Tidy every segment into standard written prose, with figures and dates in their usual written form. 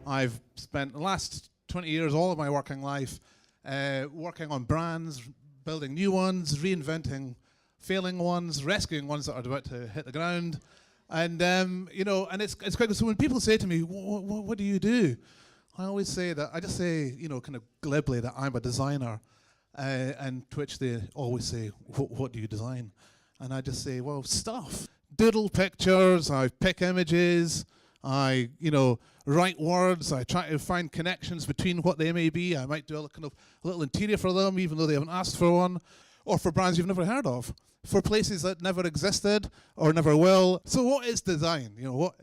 I've spent the last 20 years, all of my working life, working on brands, building new ones, reinventing failing ones, rescuing ones that are about to hit the ground. And, and it's quite good. So when people say to me, what do you do? I always say that, I just say, kind of glibly that I'm a designer. And to which they always say, what do you design? And I just say, well, stuff. Doodle pictures, I pick images, I, write words, I try to find connections between what they may be. I might do a little interior for them, even though they haven't asked for one, or for brands you've never heard of, for places that never existed or never will. So what is design?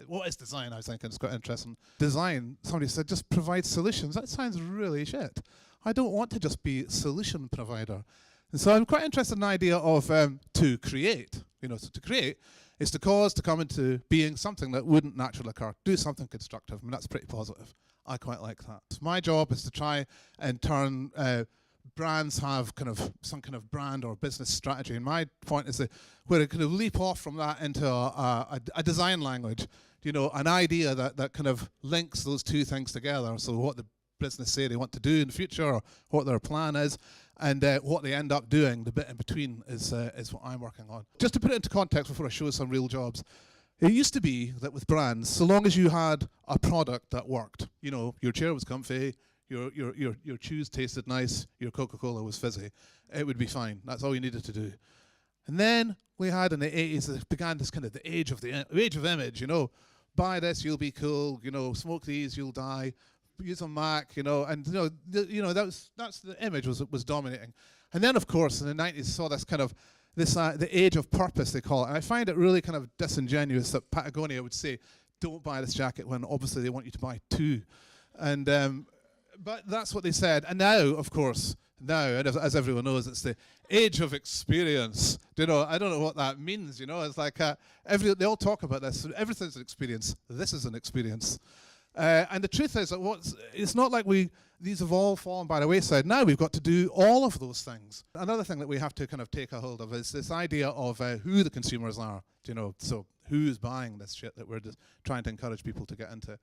What is design? I was thinking it's quite interesting. Design, somebody said, just provide solutions. That sounds really shit. I don't want to just be a solution provider. And so I'm quite interested in the idea of to create. So to create is to cause to come into being something that wouldn't naturally occur. Do something constructive. I mean, that's pretty positive. I quite like that. So my job is to try and turn brands have some kind of brand or business strategy. And my point is that where it kind of leap off from that into a design language, an idea that kind of links those two things together. So what the business say they want to do in the future, or what their plan is, and what they end up doing, the bit in between, is what I'm working on. Just to put it into context before I show some real jobs, it used to be that with brands, so long as you had a product that worked, your chair was comfy, your shoes tasted nice, your Coca-Cola was fizzy, it would be fine. That's all you needed to do. And then we had in the 80s, it began this kind of the age of image. Buy this, you'll be cool. Smoke these, you'll die. Use a Mac, and that's the image was dominating. And then, of course, in the 90s, saw this kind of the age of purpose, they call it. And I find it really kind of disingenuous that Patagonia would say, "Don't buy this jacket," when obviously they want you to buy two. And but that's what they said. And now, of course, and as everyone knows, it's the age of experience. I don't know what that means. It's like they all talk about this. Everything's an experience. This is an experience. And the truth is that it's not like these have all fallen by the wayside. Now we've got to do all of those things. Another thing that we have to kind of take a hold of is this idea of who the consumers are. So who's buying this shit that we're just trying to encourage people to get into.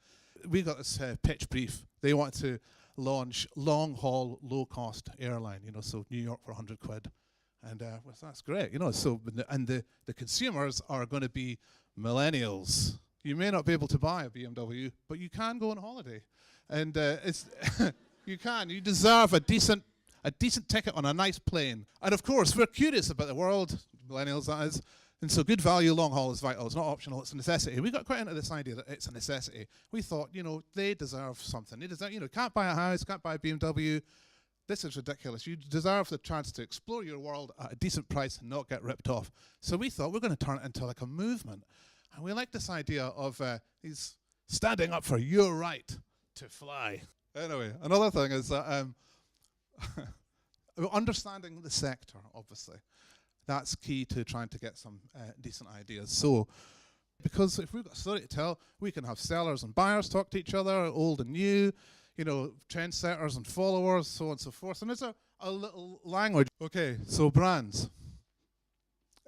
We got this pitch brief. They want to launch long-haul, low-cost airline. So New York for 100 quid. And well, that's great. So and the consumers are going to be millennials. You may not be able to buy a BMW, but you can go on holiday, and it's you can. You deserve a decent ticket on a nice plane. And of course, we're curious about the world, millennials that is, and so good value long haul is vital. It's not optional. It's a necessity. We got quite into this idea that it's a necessity. We thought, they deserve something. They deserve, can't buy a house, can't buy a BMW. This is ridiculous. You deserve the chance to explore your world at a decent price and not get ripped off. So we thought we're going to turn it into like a movement. And we like this idea of he's standing up for your right to fly. Anyway, another thing is that understanding the sector, obviously. That's key to trying to get some decent ideas. So, because if we've got a story to tell, we can have sellers and buyers talk to each other, old and new, trendsetters and followers, so on and so forth. And it's a little language. Okay, so brands.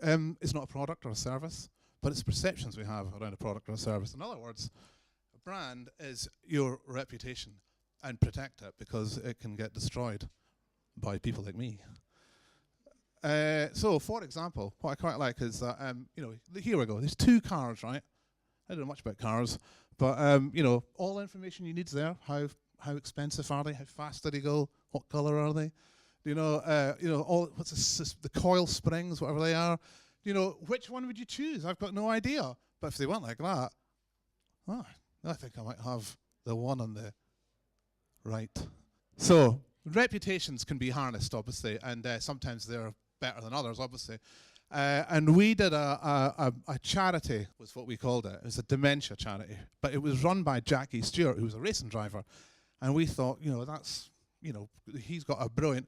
It's not a product or a service, but it's perceptions we have around a product or a service. In other words, a brand is your reputation, and protect it because it can get destroyed by people like me. So, for example, what I quite like is that, here we go. There's two cars, right? I don't know much about cars, but, all the information you need is there. How expensive are they? How fast do they go? What color are they? What's the coil springs, whatever they are. Which one would you choose? I've got no idea. But if they weren't like that, I think I might have the one on the right. So, reputations can be harnessed, obviously, and sometimes they're better than others, obviously. And we did a charity, was what we called it. It was a dementia charity. But it was run by Jackie Stewart, who was a racing driver. And we thought, he's got a brilliant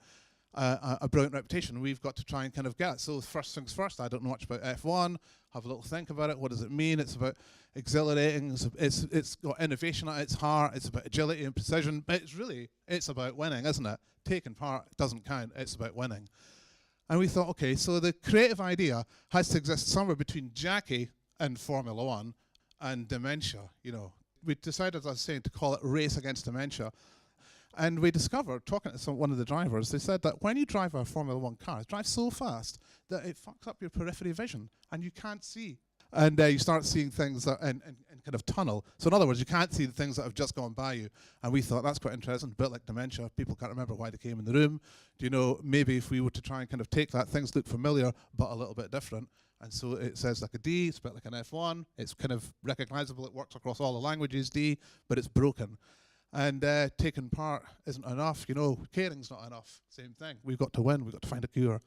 reputation. We've got to try and kind of get it. So first things first, I don't know much about F1. Have a little think about it. What does it mean? It's about exhilarating. It's got innovation at its heart. It's about agility and precision. But it's about winning, isn't it? Taking part doesn't count. It's about winning. And we thought, okay, so the creative idea has to exist somewhere between Jackie and Formula One and dementia. we decided, as I was saying, to call it Race Against Dementia. And we discovered, talking to one of the drivers, they said that when you drive a Formula One car, it drives so fast that it fucks up your periphery vision and you can't see. And you start seeing things that in kind of tunnel. So in other words, you can't see the things that have just gone by you. And we thought that's quite interesting, a bit like dementia. People can't remember why they came in the room. Do you know, maybe if we were to try and kind of take that, things look familiar, but a little bit different. And so it says like a D, it's a bit like an F1. It's kind of recognizable, it works across all the languages, D, but it's broken. And taking part isn't enough, you know, caring's not enough. Same thing. We've got to win, we've got to find a cure.